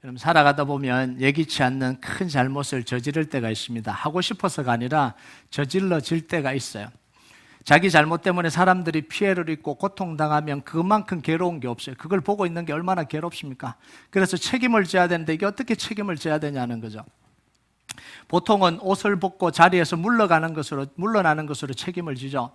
여러분, 살아가다 보면 예기치 않는 큰 잘못을 저지를 때가 있습니다. 하고 싶어서가 아니라 저질러질 때가 있어요. 자기 잘못 때문에 사람들이 피해를 입고 고통당하면 그만큼 괴로운 게 없어요. 그걸 보고 있는 게 얼마나 괴롭습니까? 그래서 책임을 져야 되는데 이게 어떻게 책임을 져야 되냐는 거죠. 보통은 옷을 벗고 자리에서 물러나는 것으로 책임을 지죠.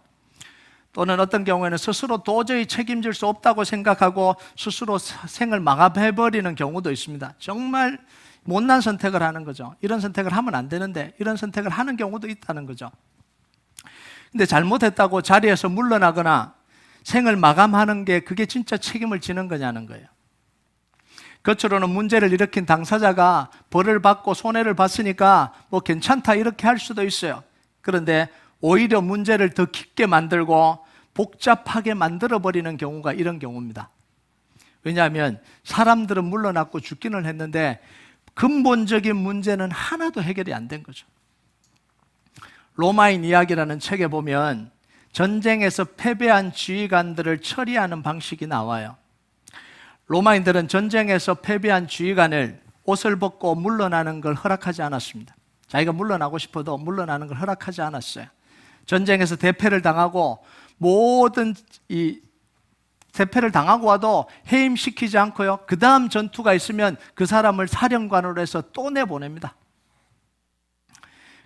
또는 어떤 경우에는 스스로 도저히 책임질 수 없다고 생각하고 스스로 생을 마감해버리는 경우도 있습니다. 정말 못난 선택을 하는 거죠. 이런 선택을 하면 안 되는데 이런 선택을 하는 경우도 있다는 거죠. 근데 잘못했다고 자리에서 물러나거나 생을 마감하는 게 그게 진짜 책임을 지는 거냐는 거예요. 겉으로는 문제를 일으킨 당사자가 벌을 받고 손해를 봤으니까 뭐 괜찮다 이렇게 할 수도 있어요. 그런데 오히려 문제를 더 깊게 만들고 복잡하게 만들어버리는 경우가 이런 경우입니다. 왜냐하면 사람들은 물러났고 죽기는 했는데 근본적인 문제는 하나도 해결이 안 된 거죠. 로마인 이야기라는 책에 보면 전쟁에서 패배한 지휘관들을 처리하는 방식이 나와요. 로마인들은 전쟁에서 패배한 지휘관을 옷을 벗고 물러나는 걸 허락하지 않았습니다. 자기가 물러나고 싶어도 물러나는 걸 허락하지 않았어요. 전쟁에서 대패를 당하고 모든 대패를 당하고 와도 해임시키지 않고요. 그 다음 전투가 있으면 그 사람을 사령관으로 해서 또 내보냅니다.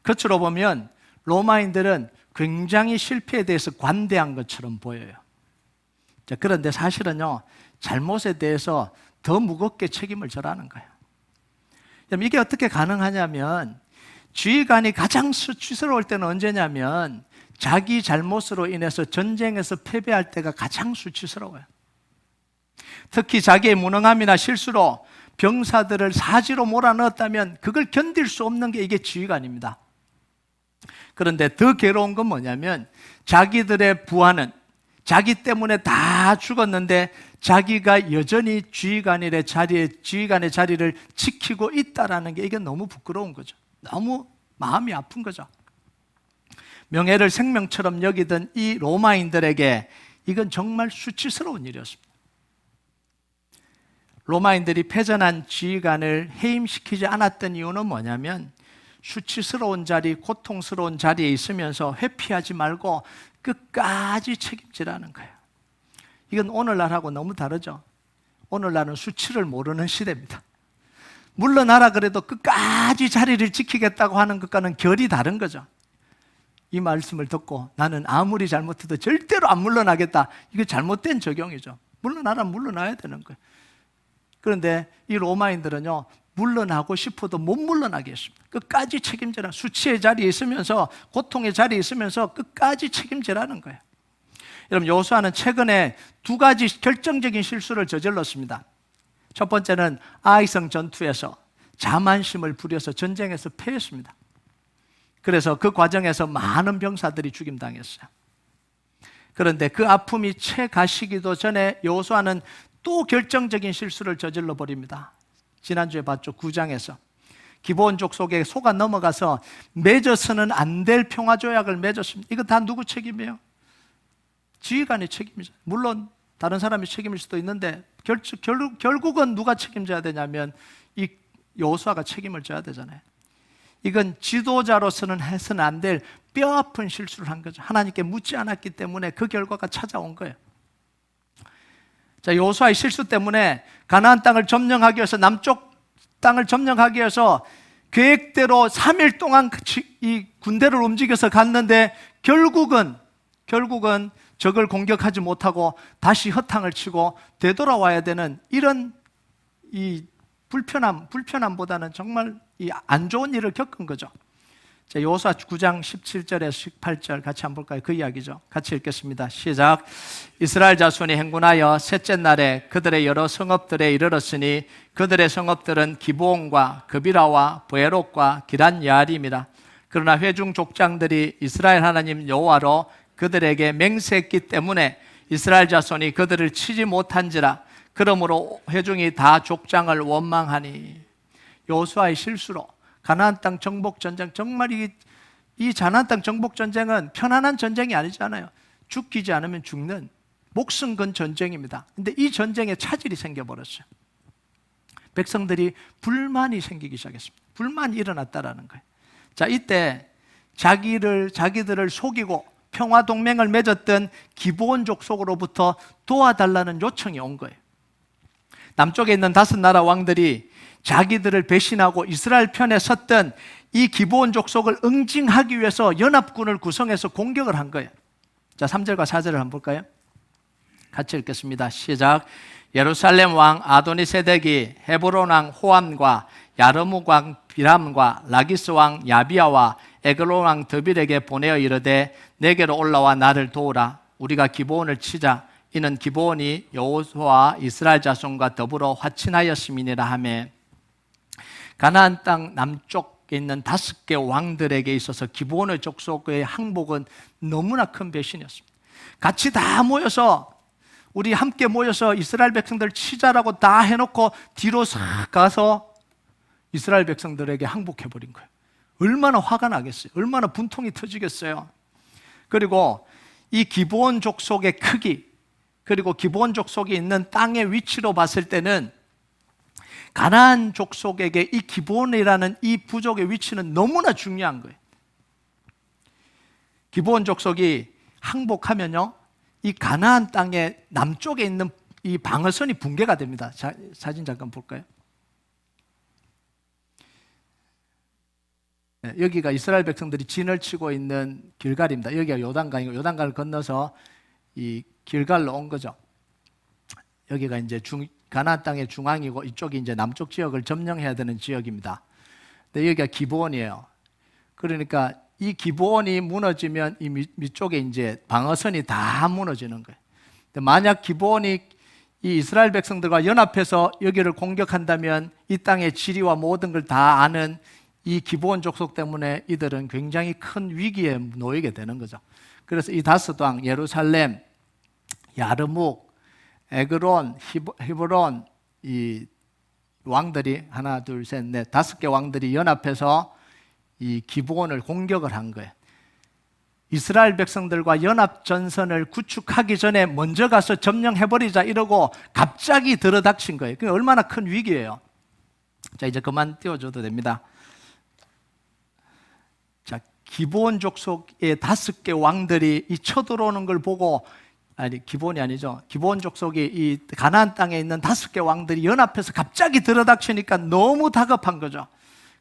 겉으로 보면 로마인들은 굉장히 실패에 대해서 관대한 것처럼 보여요. 자, 그런데 사실은요, 잘못에 대해서 더 무겁게 책임을 져라는 거예요. 이게 어떻게 가능하냐면 지휘관이 가장 수치스러울 때는 언제냐면 자기 잘못으로 인해서 전쟁에서 패배할 때가 가장 수치스러워요. 특히 자기의 무능함이나 실수로 병사들을 사지로 몰아넣었다면 그걸 견딜 수 없는 게 이게 지휘관입니다. 그런데 더 괴로운 건 뭐냐면 자기들의 부하는 자기 때문에 다 죽었는데 자기가 여전히 지휘관의 자리를 지키고 있다는 게 이게 너무 부끄러운 거죠. 너무 마음이 아픈 거죠. 명예를 생명처럼 여기던 이 로마인들에게 이건 정말 수치스러운 일이었습니다. 로마인들이 패전한 지휘관을 해임시키지 않았던 이유는 뭐냐면 수치스러운 자리, 고통스러운 자리에 있으면서 회피하지 말고 끝까지 책임지라는 거예요. 이건 오늘날하고 너무 다르죠. 오늘날은 수치를 모르는 시대입니다. 물러나라 그래도 끝까지 자리를 지키겠다고 하는 것과는 결이 다른 거죠. 이 말씀을 듣고 나는 아무리 잘못해도 절대로 안 물러나겠다. 이거 잘못된 적용이죠. 물러나라 물러나야 되는 거예요. 그런데 이 로마인들은요, 물러나고 싶어도 못 물러나게 했습니다. 끝까지 책임지라. 수치의 자리에 있으면서 고통의 자리에 있으면서 끝까지 책임지라는 거예요. 여러분, 여호수아는 최근에 두 가지 결정적인 실수를 저질렀습니다. 첫 번째는 아이성 전투에서 자만심을 부려서 전쟁에서 패했습니다. 그래서 그 과정에서 많은 병사들이 죽임당했어요. 그런데 그 아픔이 채 가시기도 전에 여호수아는 또 결정적인 실수를 저질러 버립니다. 지난주에 봤죠. 9장에서 기브온 족속에 속아 넘어가서 맺어서는 안 될 평화조약을 맺었습니다. 이거 다 누구 책임이에요? 지휘관의 책임이죠. 물론 다른 사람이 책임일 수도 있는데 결국은 누가 책임져야 되냐면 이 여호수아가 책임을 져야 되잖아요. 이건 지도자로서는 해서는 안 될 뼈아픈 실수를 한 거죠. 하나님께 묻지 않았기 때문에 그 결과가 찾아온 거예요. 자, 여호수아의 실수 때문에 가나안 땅을 점령하기 위해서 남쪽 땅을 점령하기 위해서 계획대로 3일 동안 이 군대를 움직여서 갔는데 결국은 적을 공격하지 못하고 다시 허탕을 치고 되돌아와야 되는 이런 이 불편함보다는 정말 이 안 좋은 일을 겪은 거죠. 자, 여호수아 9장 17절에서 18절 같이 한번 볼까요? 그 이야기죠. 같이 읽겠습니다. 시작. 이스라엘 자손이 행군하여 셋째 날에 그들의 여러 성읍들에 이르렀으니 그들의 성읍들은 기브온과 그비라와 브에롯과 기란 야림이라. 그러나 회중 족장들이 이스라엘 하나님 여호와로 그들에게 맹세했기 때문에 이스라엘 자손이 그들을 치지 못한지라. 그러므로 회중이 다 족장을 원망하니. 여호수아의 실수로 가나안 땅 정복 전쟁, 정말 이 가나안 땅 정복 전쟁은 편안한 전쟁이 아니잖아요. 죽이지 않으면 죽는 목숨 건 전쟁입니다. 근데 이 전쟁에 차질이 생겨버렸어요. 백성들이 불만이 생기기 시작했습니다. 불만이 일어났다라는 거예요. 자, 이때 자기들을 속이고 평화 동맹을 맺었던 기브온 족속으로부터 도와달라는 요청이 온 거예요. 남쪽에 있는 5나라 왕들이 자기들을 배신하고 이스라엘 편에 섰던 이 기브온 족속을 응징하기 위해서 연합군을 구성해서 공격을 한 거예요. 자, 3절과 4절을 한번 볼까요? 같이 읽겠습니다. 시작. 예루살렘 왕 아도니세덱이 헤브론 왕 호암과 야르묵 왕 비람과 라기스 왕 야비아와 에글론 왕 드빌에게 보내어 이르되 내게로 올라와 나를 도우라. 우리가 기브온을 치자. 이는 기브온이 여호수아와 이스라엘 자손과 더불어 화친하였음이니라 하매, 가나안 땅 남쪽에 있는 5개 왕들에게 있어서 기브온의 족속의 항복은 너무나 큰 배신이었습니다. 같이 다 모여서 우리 함께 모여서 이스라엘 백성들 치자라고 다 해놓고 뒤로 싹 가서 이스라엘 백성들에게 항복해버린 거예요. 얼마나 화가 나겠어요? 얼마나 분통이 터지겠어요? 그리고 이 기브온 족속의 크기, 그리고 기브온 족속이 있는 땅의 위치로 봤을 때는 가나안 족속에게 이 기브온이라는 이 부족의 위치는 너무나 중요한 거예요. 기브온 족속이 항복하면요, 이 가나안 땅의 남쪽에 있는 이 방어선이 붕괴가 됩니다. 사진 잠깐 볼까요? 네, 여기가 이스라엘 백성들이 진을 치고 있는 길갈입니다. 여기가 요단강이고, 요단강을 건너서 이 길갈로 온 거죠. 여기가 이제 가나안 땅의 중앙이고, 이쪽이 이제 남쪽 지역을 점령해야 되는 지역입니다. 근데 여기가 기브온이에요. 그러니까 이 기브온이 무너지면 이 밑쪽에 이제 방어선이 다 무너지는 거예요. 근데 만약 기브온이 이 이스라엘 백성들과 연합해서 여기를 공격한다면 이 땅의 지리와 모든 걸 다 아는 이 기브온 족속 때문에 이들은 굉장히 큰 위기에 놓이게 되는 거죠. 그래서 이 5왕 예루살렘, 야르묵, 에그론, 히브론, 이 왕들이 하나, 둘, 셋, 넷, 5개 왕들이 연합해서 이 기브온을 공격을 한 거예요. 이스라엘 백성들과 연합 전선을 구축하기 전에 먼저 가서 점령해버리자 이러고 갑자기 들어닥친 거예요. 그게 얼마나 큰 위기예요. 자, 이제 그만 띄워줘도 됩니다. 자, 기브온 족속의 5개 왕들이 이 쳐들어오는 걸 보고, 아니, 기브온이 아니죠. 기브온 족속이 이 가나안 땅에 있는 5개 왕들이 연합해서 갑자기 들어닥치니까 너무 다급한 거죠.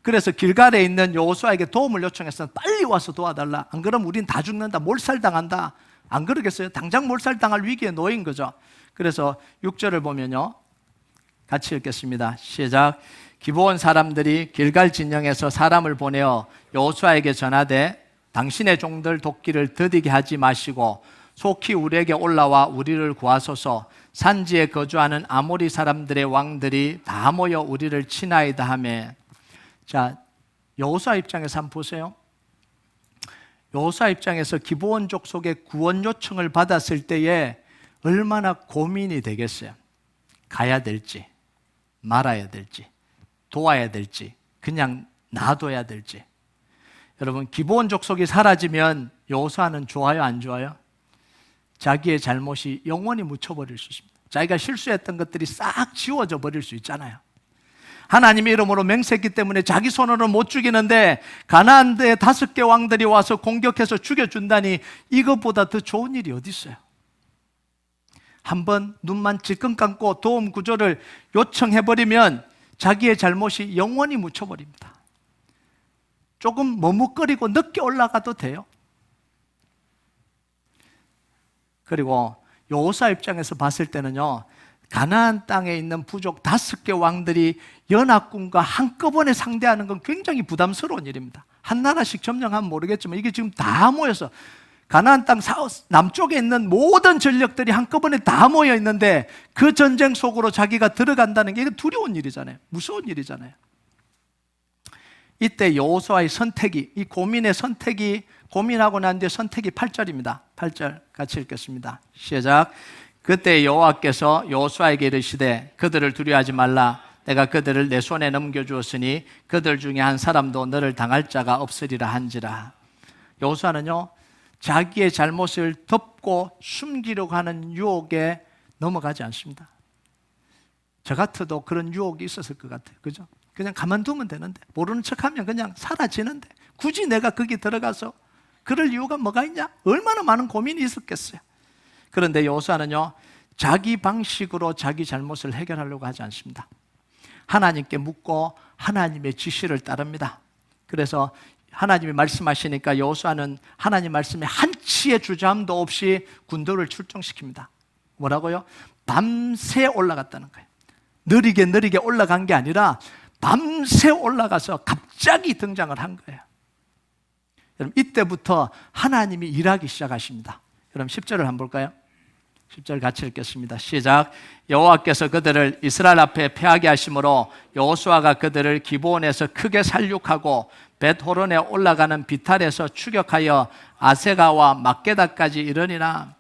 그래서 길갈에 있는 여호수아에게 도움을 요청했어요. 빨리 와서 도와달라. 안 그러면 우린 다 죽는다. 몰살당한다. 안 그러겠어요? 당장 몰살당할 위기에 놓인 거죠. 그래서 6절을 보면요, 같이 읽겠습니다. 시작. 기브온 사람들이 길갈 진영에서 사람을 보내어 여호수아에게 전하되 당신의 종들 돕기를 더디게 하지 마시고 속히 우리에게 올라와 우리를 구하소서. 산지에 거주하는 아모리 사람들의 왕들이 다 모여 우리를 치나이다 하매. 자, 여호수아 입장에서 한번 보세요. 여호수아 입장에서 기브온 족속의 구원 요청을 받았을 때에 얼마나 고민이 되겠어요. 가야 될지, 말아야 될지, 도와야 될지, 그냥 놔둬야 될지. 여러분, 기브온 족속이 사라지면 여호수아는 좋아요, 안 좋아요? 자기의 잘못이 영원히 묻혀버릴 수 있습니다. 자기가 실수했던 것들이 싹 지워져 버릴 수 있잖아요. 하나님의 이름으로 맹세했기 때문에 자기 손으로는 못 죽이는데 가나안의 5개 왕들이 와서 공격해서 죽여준다니 이것보다 더 좋은 일이 어디 있어요? 한번 눈만 찔끔 감고 도움 구조를 요청해버리면 자기의 잘못이 영원히 묻혀버립니다. 조금 머뭇거리고 늦게 올라가도 돼요. 그리고 여호수아 입장에서 봤을 때는요, 가나안 땅에 있는 부족 5개 왕들이 연합군과 한꺼번에 상대하는 건 굉장히 부담스러운 일입니다. 한 나라씩 점령하면 모르겠지만 이게 지금 다 모여서 가나안 땅 남쪽에 있는 모든 전력들이 한꺼번에 다 모여 있는데 그 전쟁 속으로 자기가 들어간다는 게 두려운 일이잖아요. 무서운 일이잖아요. 이때 여호수아의 선택이, 이 고민의 선택이, 고민하고 난 뒤에 선택이 8절입니다. 8절 같이 읽겠습니다. 시작. 그때 여호와께서 여호수아에게 이르시되 그들을 두려워하지 말라. 내가 그들을 내 손에 넘겨주었으니 그들 중에 한 사람도 너를 당할 자가 없으리라 한지라. 여호수아는요, 자기의 잘못을 덮고 숨기려고 하는 유혹에 넘어가지 않습니다. 저 같아도 그런 유혹이 있었을 것 같아요. 그죠? 그냥 가만두면 되는데, 모르는 척하면 그냥 사라지는데, 굳이 내가 거기 들어가서 그럴 이유가 뭐가 있냐? 얼마나 많은 고민이 있었겠어요. 그런데 여호수아는요, 자기 방식으로 자기 잘못을 해결하려고 하지 않습니다. 하나님께 묻고 하나님의 지시를 따릅니다. 그래서 하나님이 말씀하시니까 여호수아는 하나님 말씀에 한치의 주저함도 없이 군대를 출동시킵니다. 뭐라고요? 밤새 올라갔다는 거예요. 느리게 올라간 게 아니라 밤새 올라가서 갑자기 등장을 한 거예요. 여러분, 이때부터 하나님이 일하기 시작하십니다. 여러분 10절을 한번 볼까요? 10절 같이 읽겠습니다. 시작. 여호와께서 그들을 이스라엘 앞에 패하게 하심으로 여호수아가 그들을 기브온에서 크게 살육하고 벳호론에 올라가는 비탈에서 추격하여 아세가와 막게다까지 이르니라.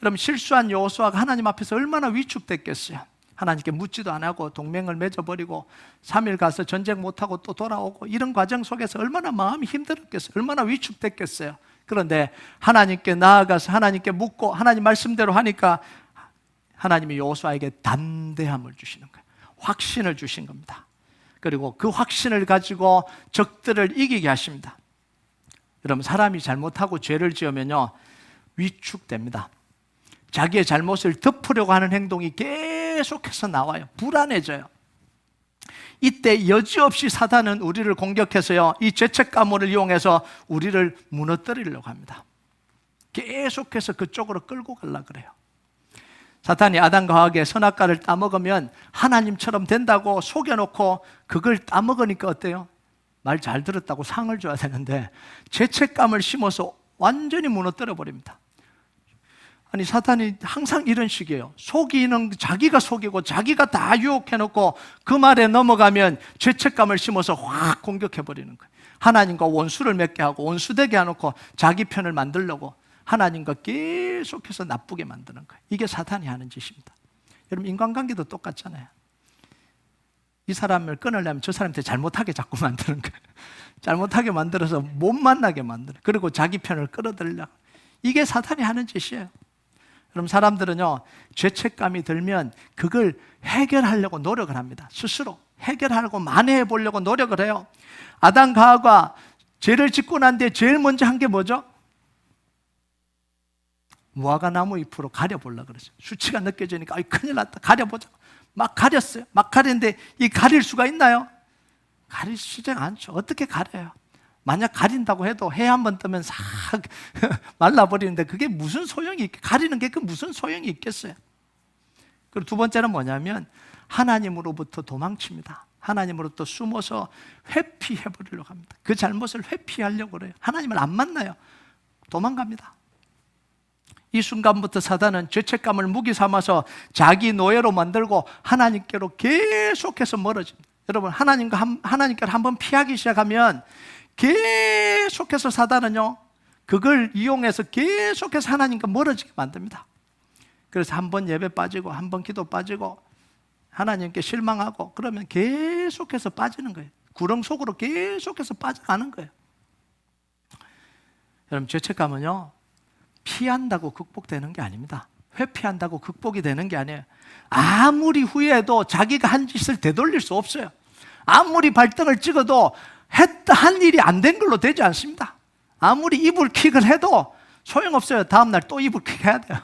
여러분, 실수한 여호수아가 하나님 앞에서 얼마나 위축됐겠어요. 하나님께 묻지도 안 하고 동맹을 맺어버리고 3일 가서 전쟁 못하고 또 돌아오고, 이런 과정 속에서 얼마나 마음이 힘들었겠어요. 얼마나 위축됐겠어요. 그런데 하나님께 나아가서 하나님께 묻고 하나님 말씀대로 하니까 하나님이 여호수아에게 담대함을 주시는 거예요. 확신을 주신 겁니다. 그리고 그 확신을 가지고 적들을 이기게 하십니다. 여러분, 사람이 잘못하고 죄를 지으면요, 위축됩니다. 자기의 잘못을 덮으려고 하는 행동이 계속해서 나와요. 불안해져요. 이때 여지없이 사단은 우리를 공격해서요, 이 죄책감을 이용해서 우리를 무너뜨리려고 합니다. 계속해서 그쪽으로 끌고 가려고 그래요. 사탄이 아담과 하와에게 선악과를 따먹으면 하나님처럼 된다고 속여놓고 그걸 따먹으니까 어때요? 말 잘 들었다고 상을 줘야 되는데 죄책감을 심어서 완전히 무너뜨려 버립니다. 아니, 사탄이 항상 이런 식이에요. 속이는, 자기가 속이고 자기가 다 유혹해놓고 그 말에 넘어가면 죄책감을 심어서 확 공격해버리는 거예요. 하나님과 원수를 맺게 하고 원수되게 해놓고 자기 편을 만들려고 하나님과 계속해서 나쁘게 만드는 거예요. 이게 사탄이 하는 짓입니다. 여러분, 인간관계도 똑같잖아요. 이 사람을 끊으려면 저 사람한테 잘못하게 자꾸 만드는 거예요. 잘못하게 만들어서 못 만나게 만드는 거예요. 그리고 자기 편을 끌어들이려고. 이게 사탄이 하는 짓이에요. 그럼 사람들은요, 죄책감이 들면 그걸 해결하려고 노력을 합니다. 스스로 해결하려고 만회해 보려고 노력을 해요. 아담과 하와가 죄를 짓고 난 뒤에 제일 먼저 한 게 뭐죠? 무화과 나무 잎으로 가려보려고 그랬어요. 수치가 느껴지니까 큰일 났다, 가려보자. 막 가렸어요. 막 가렸는데 이 가릴 수가 있나요? 가릴 수가 않죠. 어떻게 가려요? 만약 가린다고 해도 해 한 번 뜨면 싹 말라버리는데 그게 무슨 소용이 가리는 게 그 무슨 소용이 있겠어요? 그리고 두 번째는 뭐냐면 하나님으로부터 도망칩니다. 하나님으로부터 숨어서 회피해버리려고 합니다. 그 잘못을 회피하려고 그래요. 하나님을 안 만나요. 도망갑니다. 이 순간부터 사단은 죄책감을 무기 삼아서 자기 노예로 만들고 하나님께로 계속해서 멀어집니다. 여러분, 하나님께로 한번 피하기 시작하면 계속해서 사단은요, 그걸 이용해서 계속해서 하나님과 멀어지게 만듭니다. 그래서 한 번 예배 빠지고 한 번 기도 빠지고 하나님께 실망하고 그러면 계속해서 빠지는 거예요. 구렁 속으로 계속해서 빠져가는 거예요. 여러분, 죄책감은요, 피한다고 극복되는 게 아닙니다. 회피한다고 극복이 되는 게 아니에요. 아무리 후회해도 자기가 한 짓을 되돌릴 수 없어요. 아무리 발등을 찍어도 한 일이 안 된 걸로 되지 않습니다. 아무리 이불킥을 해도 소용없어요. 다음날 또 이불킥 해야 돼요.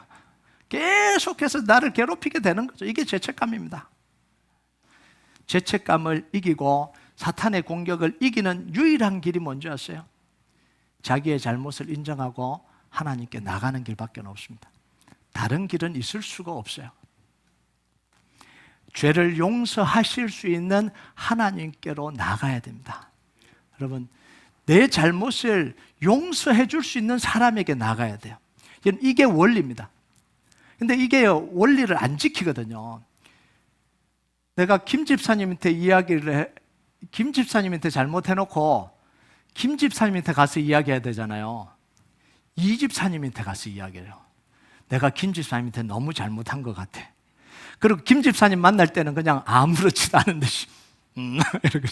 계속해서 나를 괴롭히게 되는 거죠. 이게 죄책감입니다. 죄책감을 이기고 사탄의 공격을 이기는 유일한 길이 뭔지 아세요? 자기의 잘못을 인정하고 하나님께 나가는 길밖에 없습니다. 다른 길은 있을 수가 없어요. 죄를 용서하실 수 있는 하나님께로 나가야 됩니다. 여러분, 내 잘못을 용서해 줄 수 있는 사람에게 나가야 돼요. 이게 원리입니다. 근데 이게 원리를 안 지키거든요. 내가 김 집사님한테 김 집사님한테 잘못해놓고 김 집사님한테 가서 이야기해야 되잖아요. 이 집사님한테 가서 이야기해요. 내가 김 집사님한테 너무 잘못한 것 같아. 그리고 김 집사님 만날 때는 그냥 아무렇지도 않은 듯이 이렇게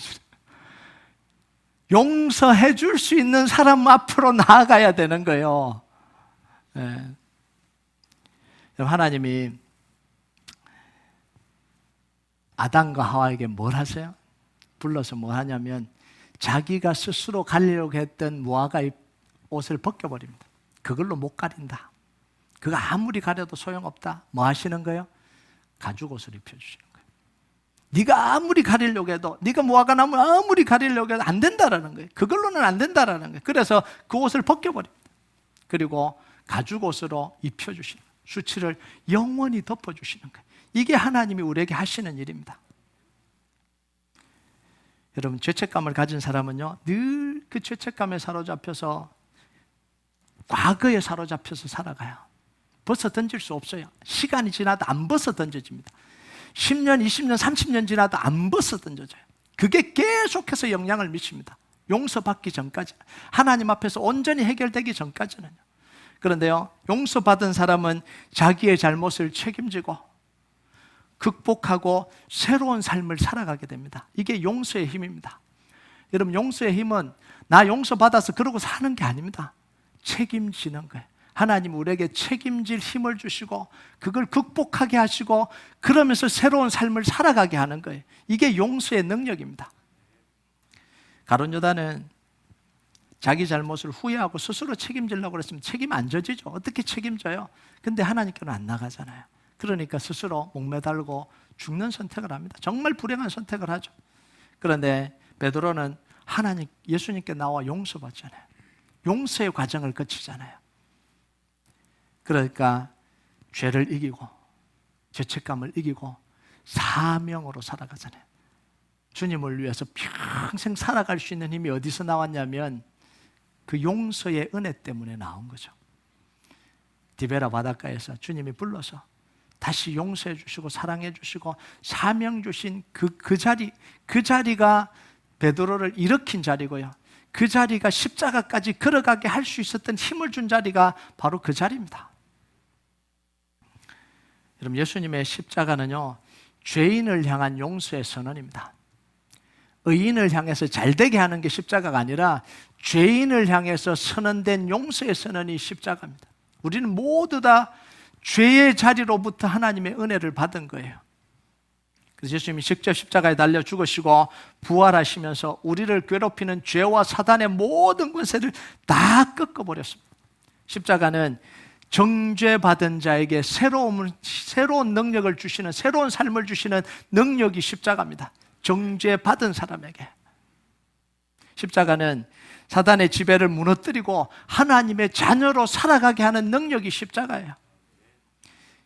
용서해 줄 수 있는 사람 앞으로 나아가야 되는 거예요. 네. 하나님이 아담과 하와에게 뭘 하세요? 불러서 뭐 하냐면 자기가 스스로 가리려고 했던 무화과의 옷을 벗겨버립니다. 그걸로 못 가린다. 그거 아무리 가려도 소용없다. 뭐 하시는 거예요? 가죽옷을 입혀주시는 거예요. 네가 아무리 가리려고 해도, 네가 무화과 나무 아무리 가리려고 해도 안 된다라는 거예요. 그걸로는 안 된다라는 거예요. 그래서 그 옷을 벗겨버립니다. 그리고 가죽옷으로 입혀주시는 거예요. 수치를 영원히 덮어주시는 거예요. 이게 하나님이 우리에게 하시는 일입니다. 여러분, 죄책감을 가진 사람은요, 늘 그 죄책감에 사로잡혀서, 과거에 사로잡혀서 살아가요. 벗어 던질 수 없어요. 시간이 지나도 안 벗어 던져집니다. 10년, 20년, 30년 지나도 안 벗어 던져져요. 그게 계속해서 영향을 미칩니다. 용서받기 전까지, 하나님 앞에서 온전히 해결되기 전까지는요. 그런데요, 용서받은 사람은 자기의 잘못을 책임지고 극복하고 새로운 삶을 살아가게 됩니다. 이게 용서의 힘입니다. 여러분, 용서의 힘은 나 용서받아서 그러고 사는 게 아닙니다. 책임지는 거예요. 하나님 우리에게 책임질 힘을 주시고 그걸 극복하게 하시고 그러면서 새로운 삶을 살아가게 하는 거예요. 이게 용서의 능력입니다. 가룟 유다는 자기 잘못을 후회하고 스스로 책임지려고 그랬으면 책임 안 져지죠. 어떻게 책임져요? 근데 하나님께는 안 나가잖아요. 그러니까 스스로 목매달고 죽는 선택을 합니다. 정말 불행한 선택을 하죠. 그런데 베드로는 하나님, 예수님께 나와 용서받잖아요. 용서의 과정을 거치잖아요. 그러니까 죄를 이기고 죄책감을 이기고 사명으로 살아가잖아요. 주님을 위해서 평생 살아갈 수 있는 힘이 어디서 나왔냐면 그 용서의 은혜 때문에 나온 거죠. 디베라 바닷가에서 주님이 불러서 다시 용서해 주시고 사랑해 주시고 사명 주신 그 자리가 베드로를 일으킨 자리고요. 그 자리가 십자가까지 걸어가게 할 수 있었던 힘을 준 자리가 바로 그 자리입니다. 여러분, 예수님의 십자가는요, 죄인을 향한 용서의 선언입니다. 의인을 향해서 잘되게 하는 게 십자가가 아니라 죄인을 향해서 선언된 용서의 선언이 십자가입니다. 우리는 모두 다 죄의 자리로부터 하나님의 은혜를 받은 거예요. 그래서 예수님이 직접 십자가에 달려 죽으시고 부활하시면서 우리를 괴롭히는 죄와 사단의 모든 권세를 다 꺾어버렸습니다. 십자가는 정죄받은 자에게 새로운 능력을 주시는, 새로운 삶을 주시는 능력이 십자가입니다. 정죄받은 사람에게. 십자가는 사단의 지배를 무너뜨리고 하나님의 자녀로 살아가게 하는 능력이 십자가예요.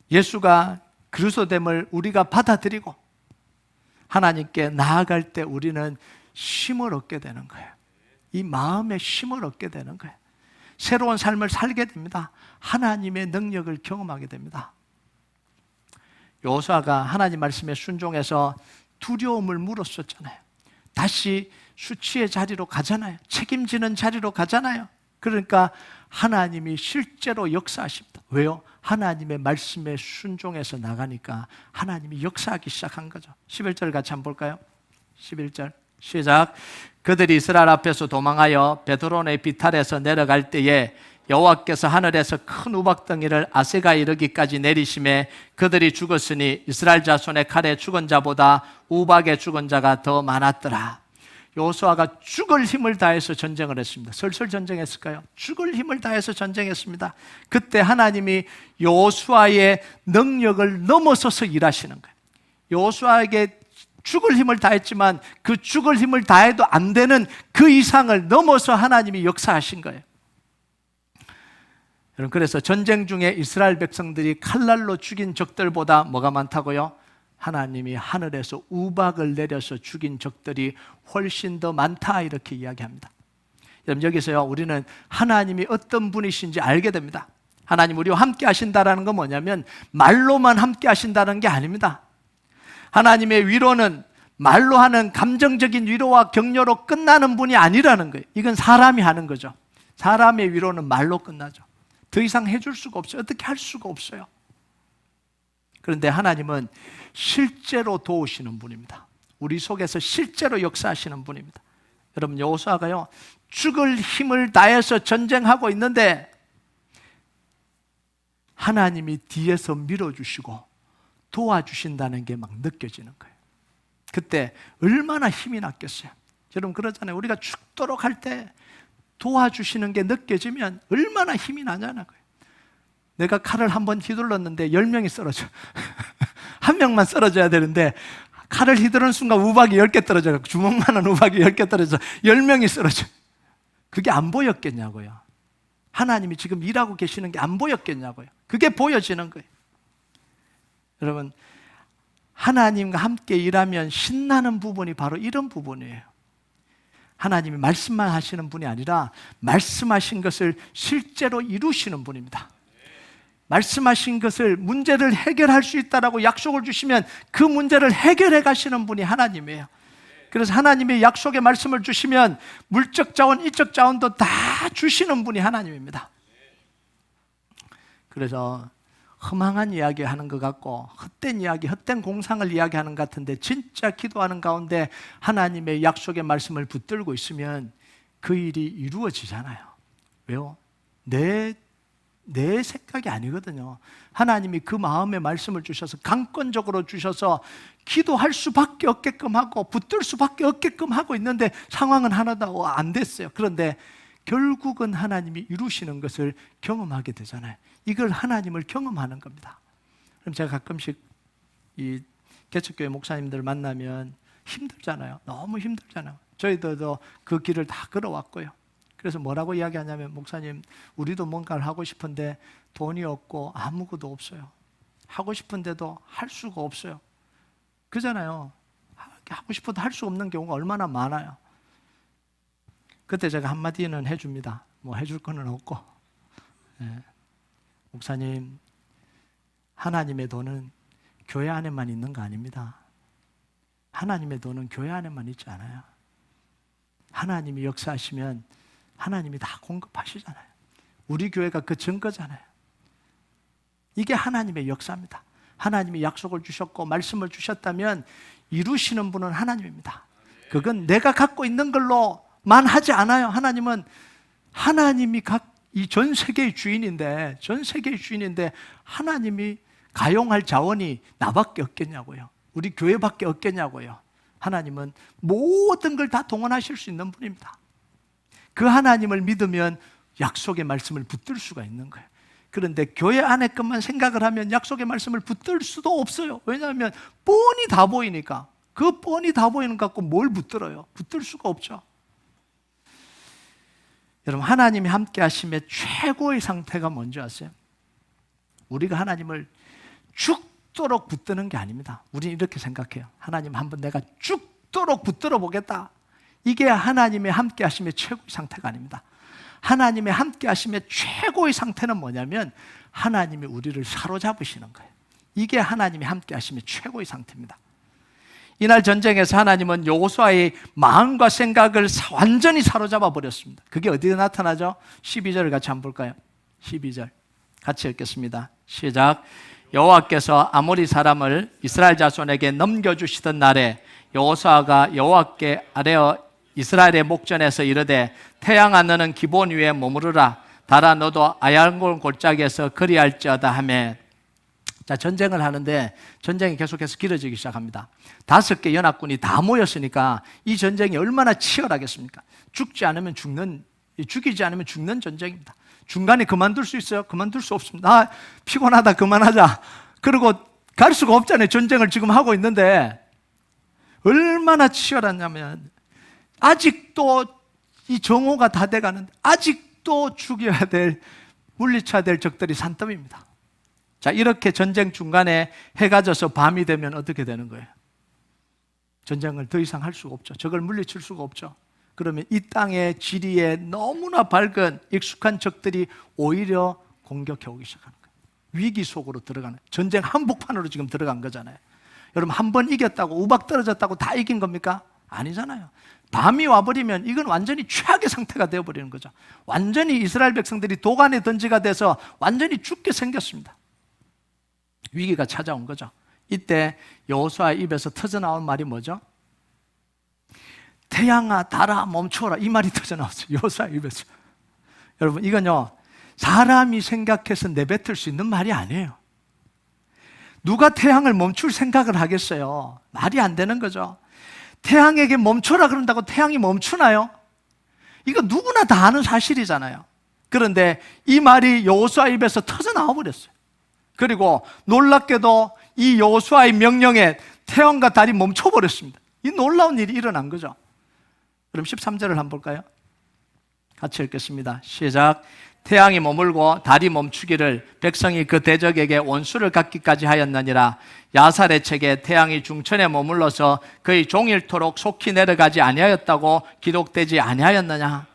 예수가 그리스도됨을 우리가 받아들이고 하나님께 나아갈 때 우리는 힘을 얻게 되는 거예요. 이 마음에 힘을 얻게 되는 거예요. 새로운 삶을 살게 됩니다. 하나님의 능력을 경험하게 됩니다. 여호수아가 하나님 말씀에 순종해서 두려움을 물었었잖아요. 다시 수치의 자리로 가잖아요. 책임지는 자리로 가잖아요. 그러니까 하나님이 실제로 역사하십니다. 왜요? 하나님의 말씀에 순종해서 나가니까 하나님이 역사하기 시작한 거죠. 11절 같이 한번 볼까요? 11절 시작. 그들이 이스라엘 앞에서 도망하여 베드로의 비탈에서 내려갈 때에 여호와께서 하늘에서 큰 우박덩이를 아세가 이르기까지 내리심에 그들이 죽었으니 이스라엘 자손의 칼에 죽은 자보다 우박에 죽은 자가 더 많았더라. 여호수아가 죽을 힘을 다해서 전쟁을 했습니다. 설설 전쟁했을까요? 죽을 힘을 다해서 전쟁했습니다. 그때 하나님이 여호수아의 능력을 넘어서서 일하시는 거예요. 여호수아에게 죽을 힘을 다했지만 그 죽을 힘을 다해도 안 되는 그 이상을 넘어서 하나님이 역사하신 거예요. 여러분, 그래서 전쟁 중에 이스라엘 백성들이 칼날로 죽인 적들보다 뭐가 많다고요? 하나님이 하늘에서 우박을 내려서 죽인 적들이 훨씬 더 많다, 이렇게 이야기합니다. 여러분, 여기서요, 우리는 하나님이 어떤 분이신지 알게 됩니다. 하나님 우리와 함께 하신다는 건 뭐냐면 말로만 함께 하신다는 게 아닙니다. 하나님의 위로는 말로 하는 감정적인 위로와 격려로 끝나는 분이 아니라는 거예요. 이건 사람이 하는 거죠. 사람의 위로는 말로 끝나죠. 더 이상 해줄 수가 없어요. 어떻게 할 수가 없어요. 그런데 하나님은 실제로 도우시는 분입니다. 우리 속에서 실제로 역사하시는 분입니다. 여러분, 여호수아가요, 죽을 힘을 다해서 전쟁하고 있는데 하나님이 뒤에서 밀어주시고 도와주신다는 게 막 느껴지는 거예요. 그때 얼마나 힘이 났겠어요. 여러분 그러잖아요. 우리가 죽도록 할 때 도와주시는 게 느껴지면 얼마나 힘이 나냐는 거예요. 내가 칼을 한번 휘둘렀는데 10명이 쓰러져. 한 명만 쓰러져야 되는데 칼을 휘두르는 순간 우박이 10개 떨어져요. 주먹만한 우박이 10개 떨어져서 10명이 쓰러져. 그게 안 보였겠냐고요. 하나님이 지금 일하고 계시는 게 안 보였겠냐고요. 그게 보여지는 거예요. 여러분, 하나님과 함께 일하면 신나는 부분이 바로 이런 부분이에요. 하나님이 말씀만 하시는 분이 아니라 말씀하신 것을 실제로 이루시는 분입니다. 말씀하신 것을 문제를 해결할 수 있다라고 약속을 주시면 그 문제를 해결해 가시는 분이 하나님이에요. 그래서 하나님의 약속의 말씀을 주시면 물적 자원, 이적 자원도 다 주시는 분이 하나님입니다. 그래서 허망한 이야기 하는 것 같고 헛된 이야기, 헛된 공상을 이야기하는 것 같은데 진짜 기도하는 가운데 하나님의 약속의 말씀을 붙들고 있으면 그 일이 이루어지잖아요. 왜요? 내 생각이 아니거든요. 하나님이 그 마음의 말씀을 주셔서 강권적으로 주셔서 기도할 수밖에 없게끔 하고 붙들 수밖에 없게끔 하고 있는데 상황은 하나도 안 됐어요. 그런데 결국은 하나님이 이루시는 것을 경험하게 되잖아요. 이걸 하나님을 경험하는 겁니다. 그럼 제가 가끔씩 이 개척교회 목사님들 만나면 힘들잖아요. 너무 힘들잖아요. 저희들도 그 길을 다 걸어왔고요. 그래서 뭐라고 이야기하냐면, 목사님, 우리도 뭔가를 하고 싶은데 돈이 없고 아무것도 없어요. 하고 싶은데도 할 수가 없어요. 그잖아요. 하고 싶어도 할 수 없는 경우가 얼마나 많아요. 그때 제가 한마디는 해줍니다. 뭐 해줄 거는 없고, 목사님, 하나님의 돈은 교회 안에만 있는 거 아닙니다. 하나님의 돈은 교회 안에만 있지 않아요. 하나님이 역사하시면 하나님이 다 공급하시잖아요. 우리 교회가 그 증거잖아요. 이게 하나님의 역사입니다. 하나님이 약속을 주셨고 말씀을 주셨다면 이루시는 분은 하나님입니다. 그건 내가 갖고 있는 걸로만 하지 않아요. 하나님은 하나님이 이 전 세계의 주인인데, 하나님이 가용할 자원이 나밖에 없겠냐고요. 우리 교회밖에 없겠냐고요. 하나님은 모든 걸 다 동원하실 수 있는 분입니다. 그 하나님을 믿으면 약속의 말씀을 붙들 수가 있는 거예요. 그런데 교회 안에 것만 생각을 하면 약속의 말씀을 붙들 수도 없어요. 왜냐하면 뻔히 다 보이니까. 그 뻔히 다 보이는 것 갖고 뭘 붙들어요? 붙들 수가 없죠. 여러분, 하나님이 함께 하심의 최고의 상태가 뭔지 아세요? 우리가 하나님을 죽도록 붙드는 게 아닙니다. 우리는 이렇게 생각해요. 하나님 한번 내가 죽도록 붙들어 보겠다. 이게 하나님의 함께 하심의 최고의 상태가 아닙니다. 하나님의 함께 하심의 최고의 상태는 뭐냐면 하나님이 우리를 사로잡으시는 거예요. 이게 하나님이 함께 하심의 최고의 상태입니다. 이날 전쟁에서 하나님은 여호수아의 마음과 생각을 완전히 사로잡아 버렸습니다. 그게 어디에 나타나죠? 12절을 같이 한번 볼까요? 12절 같이 읽겠습니다. 시작. 여호와께서 아모리 사람을 이스라엘 자손에게 넘겨주시던 날에 여호수아가 여호와께 아뢰어 이스라엘의 목전에서 이르되 태양아 너는 기본 위에 머무르라 달아 너도 아얄골 골짜기에서 그리할지어다 하매. 자, 전쟁을 하는데 전쟁이 계속해서 길어지기 시작합니다. 5개 연합군이 다 모였으니까 이 전쟁이 얼마나 치열하겠습니까? 죽이지 않으면 죽는 전쟁입니다. 중간에 그만둘 수 있어요? 그만둘 수 없습니다. 피곤하다 그만하자. 그리고 갈 수가 없잖아요. 전쟁을 지금 하고 있는데 얼마나 치열하냐면 아직도 이 정오가 다 돼가는데 아직도 죽여야 될, 물리쳐야 될 적들이 산더미입니다. 자, 이렇게 전쟁 중간에 해가 져서 밤이 되면 어떻게 되는 거예요? 전쟁을 더 이상 할 수가 없죠. 적을 물리칠 수가 없죠. 그러면 이 땅의 지리에 너무나 밝은 익숙한 적들이 오히려 공격해 오기 시작하는 거예요. 위기 속으로 들어가는, 전쟁 한복판으로 지금 들어간 거잖아요. 여러분, 한 번 이겼다고, 우박 떨어졌다고 다 이긴 겁니까? 아니잖아요. 밤이 와버리면 이건 완전히 최악의 상태가 되어버리는 거죠. 완전히 이스라엘 백성들이 도간의 던지가 돼서 완전히 죽게 생겼습니다. 위기가 찾아온 거죠. 이때 여호수아의 입에서 터져나온 말이 뭐죠? 태양아 달아 멈춰라, 이 말이 터져나왔어요. 여호수아의 입에서. 여러분, 이건요 사람이 생각해서 내뱉을 수 있는 말이 아니에요. 누가 태양을 멈출 생각을 하겠어요? 말이 안 되는 거죠. 태양에게 멈춰라 그런다고 태양이 멈추나요? 이거 누구나 다 아는 사실이잖아요. 그런데 이 말이 여호수아 입에서 터져 나와 버렸어요. 그리고 놀랍게도 이 여호수아의 명령에 태양과 달이 멈춰 버렸습니다. 이 놀라운 일이 일어난 거죠. 그럼 13절을 한번 볼까요? 같이 읽겠습니다. 시작. 태양이 머물고 달이 멈추기를 백성이 그 대적에게 원수를 갖기까지 하였느니라. 야살의 책에 태양이 중천에 머물러서 그의 종일토록 속히 내려가지 아니하였다고 기록되지 아니하였느냐.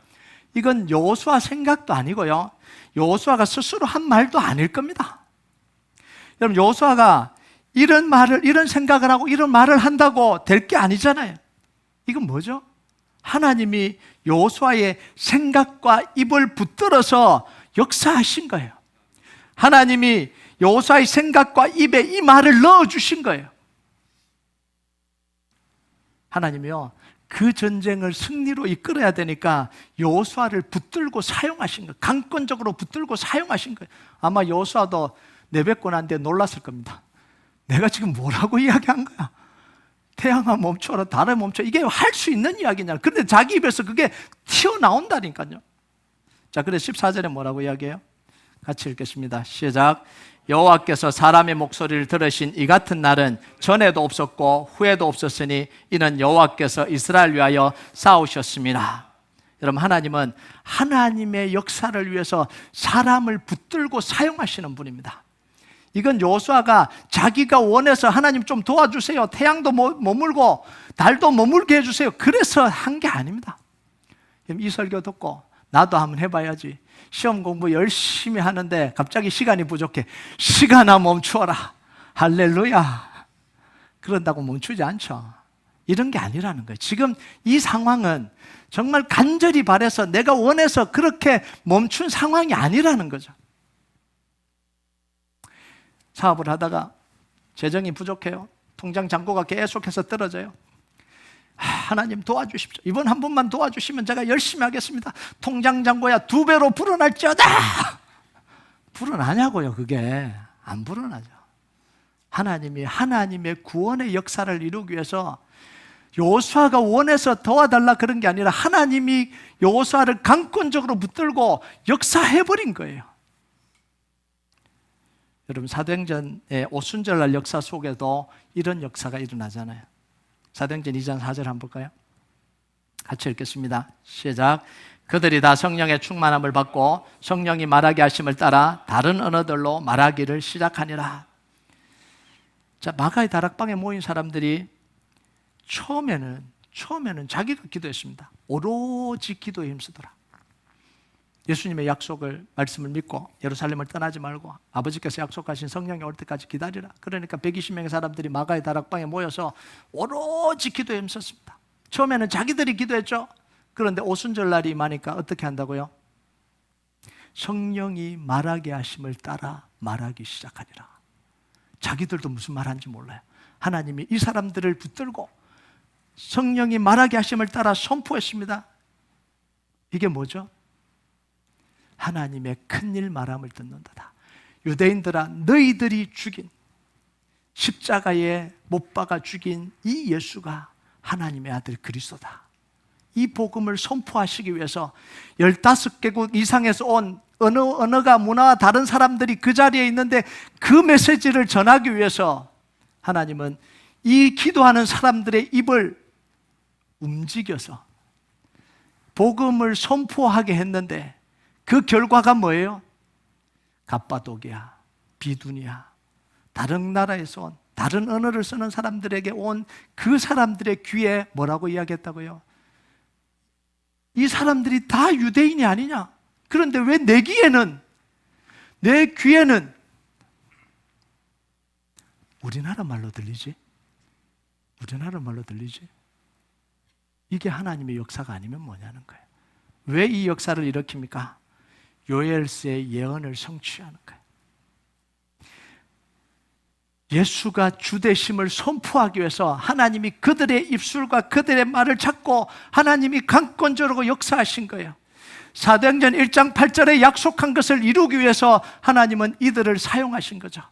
이건 여호수아 생각도 아니고요, 여호수아가 스스로 한 말도 아닐 겁니다. 여러분, 여호수아가 이런 생각을 하고 이런 말을 한다고 될 게 아니잖아요. 이건 뭐죠? 하나님이 여호수아의 생각과 입을 붙들어서 역사하신 거예요. 하나님이 여호수아의 생각과 입에 이 말을 넣어주신 거예요. 하나님이요, 그 전쟁을 승리로 이끌어야 되니까 여호수아를 붙들고 사용하신 거예요. 강권적으로 붙들고 사용하신 거예요. 아마 여호수아도 내뱉고난데 놀랐을 겁니다. 내가 지금 뭐라고 이야기한 거야? 태양아 멈춰라, 달아 멈춰. 이게 할 수 있는 이야기냐? 그런데 자기 입에서 그게 튀어나온다니까요. 자, 그래서 14절에 뭐라고 이야기해요? 같이 읽겠습니다. 시작. 여호와께서 사람의 목소리를 들으신 이 같은 날은 전에도 없었고 후에도 없었으니 이는 여호와께서 이스라엘 위하여 싸우셨습니다. 여러분, 하나님은 하나님의 역사를 위해서 사람을 붙들고 사용하시는 분입니다. 이건 여호수아가 자기가 원해서 하나님 좀 도와주세요, 태양도 머물고 달도 머물게 해주세요, 그래서 한 게 아닙니다. 이 설교 듣고 나도 한번 해봐야지. 시험 공부 열심히 하는데 갑자기 시간이 부족해. 시간아 멈추어라. 할렐루야. 그런다고 멈추지 않죠. 이런 게 아니라는 거예요. 지금 이 상황은 정말 간절히 바라서 내가 원해서 그렇게 멈춘 상황이 아니라는 거죠. 사업을 하다가 재정이 부족해요. 통장 잔고가 계속해서 떨어져요. 하나님 도와주십시오. 이번 한 번만 도와주시면 제가 열심히 하겠습니다. 통장 잔고야 2배로 불어날지어다. 불어나냐고요? 그게 안 불어나죠. 하나님이 하나님의 구원의 역사를 이루기 위해서 여호수아가 원해서 도와달라 그런 게 아니라 하나님이 여호수아를 강권적으로 붙들고 역사해버린 거예요. 여러분, 사도행전의 오순절날 역사 속에도 이런 역사가 일어나잖아요. 사도행전 2장 4절 한번 볼까요? 같이 읽겠습니다. 시작. 그들이 다 성령의 충만함을 받고 성령이 말하게 하심을 따라 다른 언어들로 말하기를 시작하니라. 자, 마가의 다락방에 모인 사람들이 처음에는 자기가 기도했습니다. 오로지 기도에 힘쓰더라. 예수님의 약속을, 말씀을 믿고 예루살렘을 떠나지 말고 아버지께서 약속하신 성령이 올 때까지 기다리라. 그러니까 120명의 사람들이 마가의 다락방에 모여서 오로지 기도에 힘썼습니다. 처음에는 자기들이 기도했죠. 그런데 오순절날이 임하니까 어떻게 한다고요? 성령이 말하게 하심을 따라 말하기 시작하니라. 자기들도 무슨 말하는지 몰라요. 하나님이 이 사람들을 붙들고 성령이 말하게 하심을 따라 선포했습니다. 이게 뭐죠? 하나님의 큰일 말함을 듣는도다. 유대인들아, 너희들이 죽인, 십자가에 못 박아 죽인 이 예수가 하나님의 아들 그리스도다. 이 복음을 선포하시기 위해서 15개국 이상에서 온 언어가 문화와 다른 사람들이 그 자리에 있는데 그 메시지를 전하기 위해서 하나님은 이 기도하는 사람들의 입을 움직여서 복음을 선포하게 했는데 그 결과가 뭐예요? 갑바도기야, 비두니아, 다른 나라에서 온, 다른 언어를 쓰는 사람들에게 온 그 사람들의 귀에 뭐라고 이야기했다고요? 이 사람들이 다 유대인이 아니냐? 그런데 왜 내 귀에는 우리나라 말로 들리지? 우리나라 말로 들리지? 이게 하나님의 역사가 아니면 뭐냐는 거예요. 왜 이 역사를 일으킵니까? 요엘서의 예언을 성취하는 거예요. 예수가 주되심을 선포하기 위해서 하나님이 그들의 입술과 그들의 말을 찾고 하나님이 강권적으로 역사하신 거예요. 사도행전 1장 8절에 약속한 것을 이루기 위해서 하나님은 이들을 사용하신 거죠.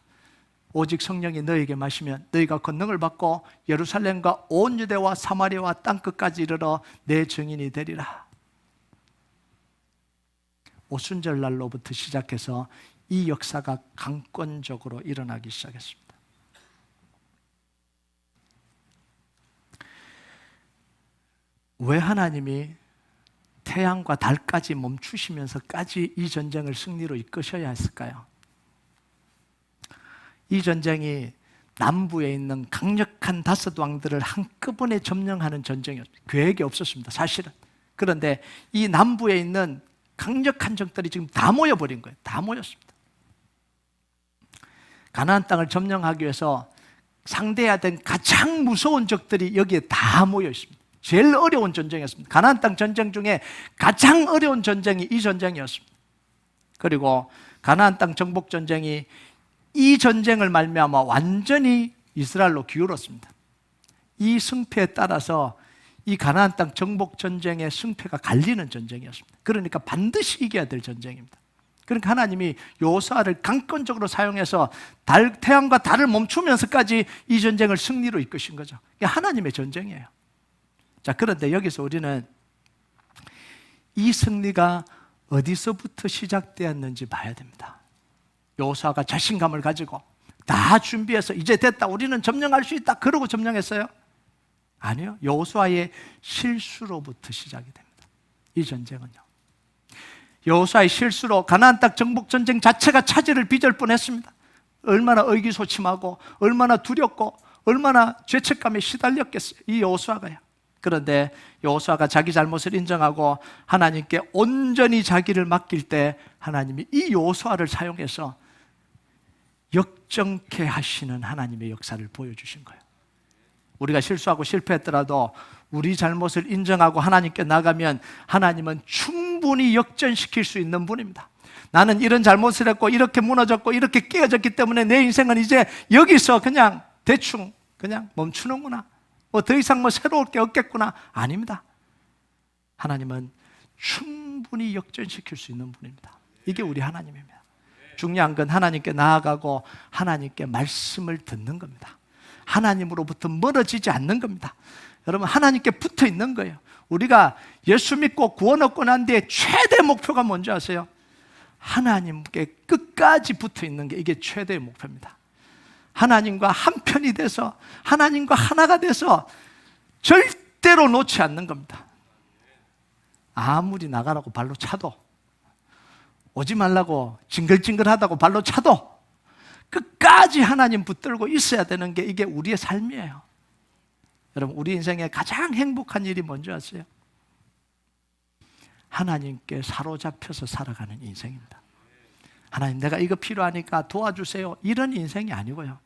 오직 성령이 너에게 마시면 너희가 권능을 받고 예루살렘과 온 유대와 사마리아와 땅끝까지 이르러 내 증인이 되리라. 오순절날로부터 시작해서 이 역사가 강권적으로 일어나기 시작했습니다. 왜 하나님이 태양과 달까지 멈추시면서까지 이 전쟁을 승리로 이끄셔야 했을까요? 이 전쟁이 남부에 있는 강력한 5왕들을 한꺼번에 점령하는 전쟁이었습니다. 계획이 없었습니다, 사실은. 그런데 이 남부에 있는 강력한 적들이 지금 다 모여버린 거예요. 다 모였습니다. 가나안 땅을 점령하기 위해서 상대해야 된 가장 무서운 적들이 여기에 다 모여 있습니다. 제일 어려운 전쟁이었습니다. 가나안 땅 전쟁 중에 가장 어려운 전쟁이 이 전쟁이었습니다. 그리고 가나안 땅 정복 전쟁이 이 전쟁을 말미암아 완전히 이스라엘로 기울었습니다. 이 승패에 따라서 이 가나안 땅 정복 전쟁의 승패가 갈리는 전쟁이었습니다. 그러니까 반드시 이겨야 될 전쟁입니다. 그러니까 하나님이 여호수아를 강권적으로 사용해서 태양과 달을 멈추면서까지 이 전쟁을 승리로 이끄신 거죠. 이게 하나님의 전쟁이에요. 자, 그런데 여기서 우리는 이 승리가 어디서부터 시작되었는지 봐야 됩니다. 여호수아가 자신감을 가지고 다 준비해서 이제 됐다, 우리는 점령할 수 있다, 그러고 점령했어요? 아니요. 여호수아의 실수로부터 시작이 됩니다. 이 전쟁은요. 여호수아의 실수로 가나안 땅 정복 전쟁 자체가 차질을 빚을 뻔했습니다. 얼마나 의기소침하고 얼마나 두렵고 얼마나 죄책감에 시달렸겠어요, 이 여호수아가요. 그런데 여호수아가 자기 잘못을 인정하고 하나님께 온전히 자기를 맡길 때 하나님이 이 여호수아를 사용해서 역정케 하시는 하나님의 역사를 보여주신 거예요. 우리가 실수하고 실패했더라도 우리 잘못을 인정하고 하나님께 나가면 하나님은 충분히 역전시킬 수 있는 분입니다. 나는 이런 잘못을 했고 이렇게 무너졌고 이렇게 깨어졌기 때문에 내 인생은 이제 여기서 그냥 대충 그냥 멈추는구나, 더 이상 새로울 게 없겠구나. 아닙니다. 하나님은 충분히 역전시킬 수 있는 분입니다. 이게 우리 하나님입니다. 중요한 건 하나님께 나아가고 하나님께 말씀을 듣는 겁니다. 하나님으로부터 멀어지지 않는 겁니다. 여러분, 하나님께 붙어 있는 거예요. 우리가 예수 믿고 구원 얻고 난 뒤에 최대 목표가 뭔지 아세요? 하나님께 끝까지 붙어 있는 게 이게 최대의 목표입니다. 하나님과 한편이 돼서 하나님과 하나가 돼서 절대로 놓지 않는 겁니다. 아무리 나가라고 발로 차도, 오지 말라고 징글징글하다고 발로 차도 끝까지 하나님 붙들고 있어야 되는 게 이게 우리의 삶이에요. 여러분, 우리 인생의 가장 행복한 일이 뭔지 아세요? 하나님께 사로잡혀서 살아가는 인생입니다. 하나님, 내가 이거 필요하니까 도와주세요, 이런 인생이 아니고요,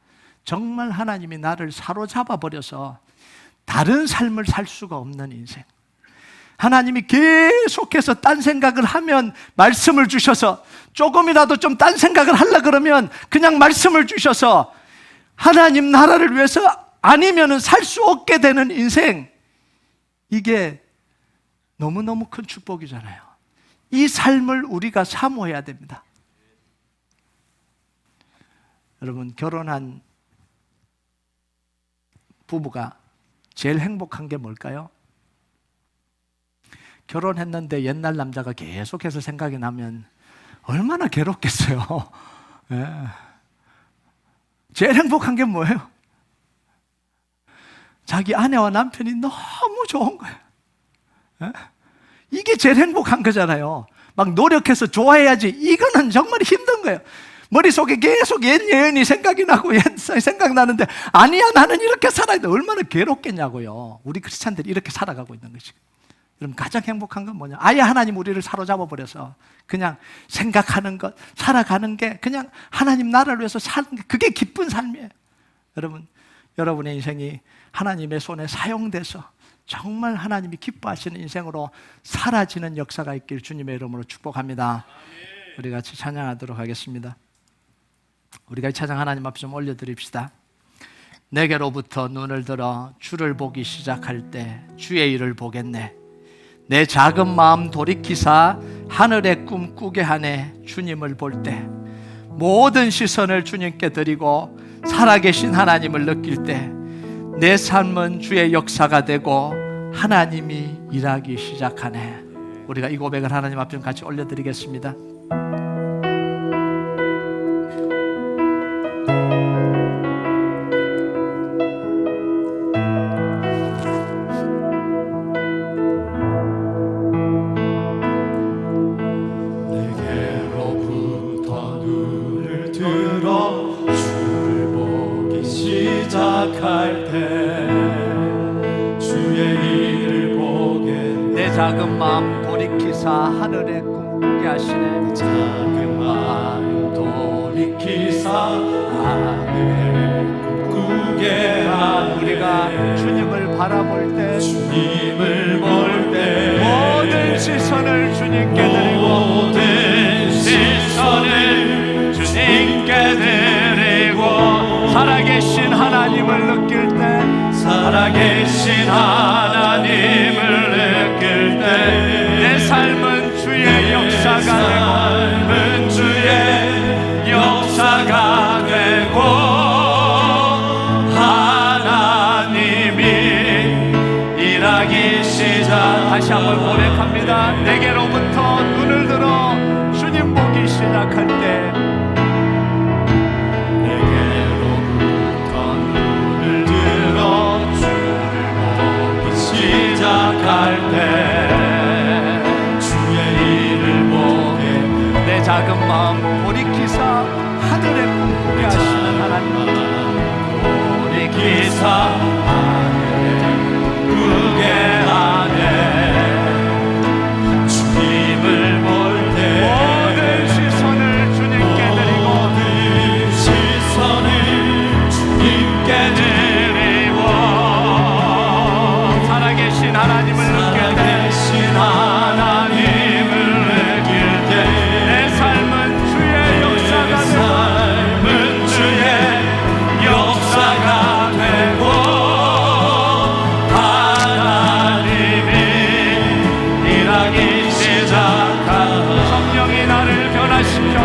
정말 하나님이 나를 사로잡아 버려서 다른 삶을 살 수가 없는 인생. 하나님이 계속해서 딴 생각을 하면 말씀을 주셔서, 조금이라도 좀 딴 생각을 하려 그러면 그냥 말씀을 주셔서 하나님 나라를 위해서 아니면은 살 수 없게 되는 인생. 이게 너무너무 큰 축복이잖아요. 이 삶을 우리가 사모해야 됩니다. 여러분, 결혼한 부부가 제일 행복한 게 뭘까요? 결혼했는데 옛날 남자가 계속해서 생각이 나면 얼마나 괴롭겠어요. 예. 제일 행복한 게 뭐예요? 자기 아내와 남편이 너무 좋은 거예요. 예? 이게 제일 행복한 거잖아요. 막 노력해서 좋아해야지, 이거는 정말 힘든 거예요. 머릿속에 계속 옛 여인이 생각이 나고 옛 생각나는데, 아니야, 나는 이렇게 살아야 돼. 얼마나 괴롭겠냐고요. 우리 크리스찬들이 이렇게 살아가고 있는 것이. 여러분, 가장 행복한 건 뭐냐? 아예 하나님 우리를 사로잡아 버려서 그냥 생각하는 것, 살아가는 게, 그냥 하나님 나라를 위해서 사는 게, 그게 기쁜 삶이에요. 여러분, 여러분의 인생이 하나님의 손에 사용돼서 정말 하나님이 기뻐하시는 인생으로 사라지는 역사가 있길 주님의 이름으로 축복합니다. 우리 같이 찬양하도록 하겠습니다. 우리가 이 찬양 하나님 앞에 좀 올려드립시다. 내게로부터 눈을 들어 주를 보기 시작할 때 주의 일을 보겠네. 내 작은 마음 돌이키사 하늘의 꿈 꾸게 하네. 주님을 볼 때 모든 시선을 주님께 드리고 살아계신 하나님을 느낄 때 내 삶은 주의 역사가 되고 하나님이 일하기 시작하네. 우리가 이 고백을 하나님 앞에 같이 올려드리겠습니다. 내게로부터 눈을 들어 주를 보기 시작할 때 주의 일을 보겠네. 내 작은 마음 돌이키사 하늘에 꿈꾸게 하시네. 작은 마음 돌이키사 하늘에 꿈꾸게 하네. 우리가 주님을 바라볼 때 주님을 볼 때 모든 시선을 주님께 드리고 모든 시선을 주님께 드리고 살아계신 하나님을 느낄 때 살아계신 하나님을 느낄 때 내 삶은 주의 역사가 삶은 주의 역사가 되고 하나님이 일하기 시작. 다시 한번 고백합니다. 내게로부터 눈을 들어 주님 보기 시작할 때 내게로부터 눈을 들어 주를 보기 시작할 때 주의 일을 보겠네. 내 작은 마음 돌이키사 하늘에 꿈꾸게 하시는 하나님, 돌이키사 하늘에 꿈꾸게 하네. 주님을 볼 때 모든 시선을 주님께 드리고 모든 시선을 주님께 드리고 살아계신 하나님을 느낄 때 살아계신 하나님을 느낄 때 내 삶은 주의 역사가 되고 삶은 주의 역사가 되고 하나님이 일하기 시작하고 성령이 나를 변화시켜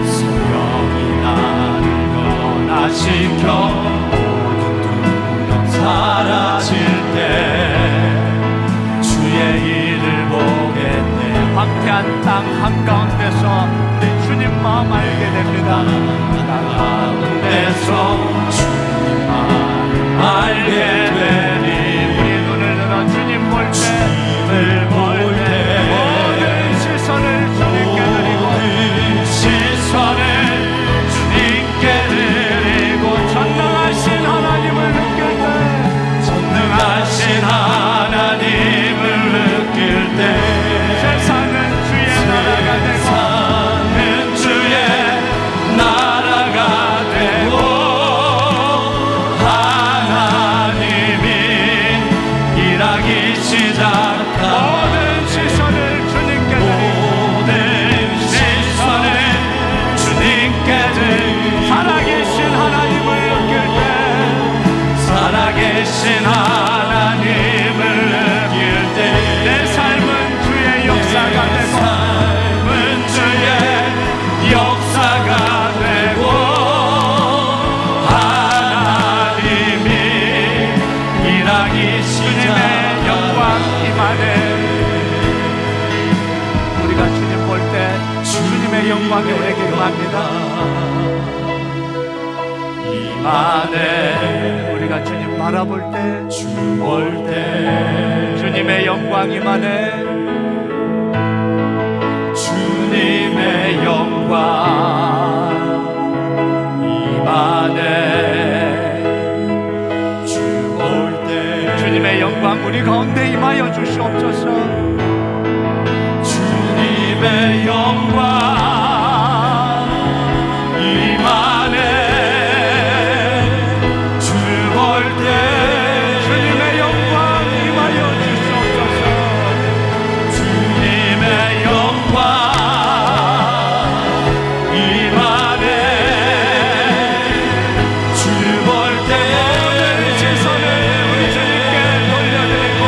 성령이 나를 변화시켜 모든 두려움 사라질 때 주의 일을 보겠네. 황폐한 땅 한가운데서 우리 주님 마음 알게 됩니다. 가운데서 주님 마음 알게 되니 우리 눈을 들어 주님 볼 때 주님을 볼 때 모든 시선을 주님께 드리고 모든 시선을 주님께 드리고 전능하신 하나님을 느낄 때 전능하신 하나님을 느낄 때 세상은 주의 나라가 되고 세상은 주의 나라가 되고 하나님이 일하기 시작하고 모든 시선을 주님께 드리고 모든 시선을 주님께 드리고 살아계신 하나님을 느낄 때 살아계신 하나님을 느낄 때 내 삶은 주의 역사가 되고 삶은 주의 역사가 되고 하나님이 일하기 주님의 영광 임하네. 우리가 주님 볼 때 주님의 영광이 우리에게 임합니다. 임하네. 우리가 주님 바라볼 때 주 볼 때 주님의 영광 임하네. 주님의 영광 임하네. 주 볼 때 주님의 영광 우리 가운데 임하여 주시옵소서. 주님의 영광 임하네. 주 볼 때 주님의 영광 임하여 주시옵소서. 주님의 영광 임하네. 주 볼 때 시선을 우리 주님께 돌려드리고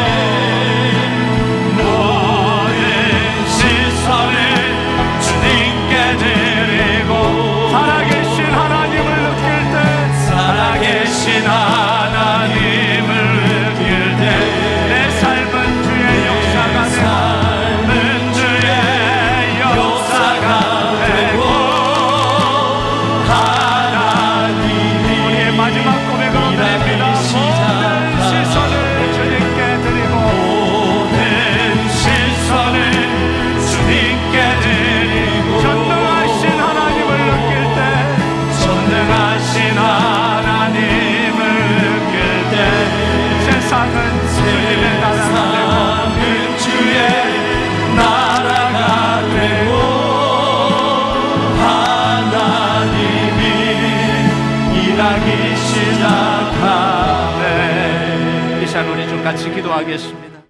기도하겠습니다.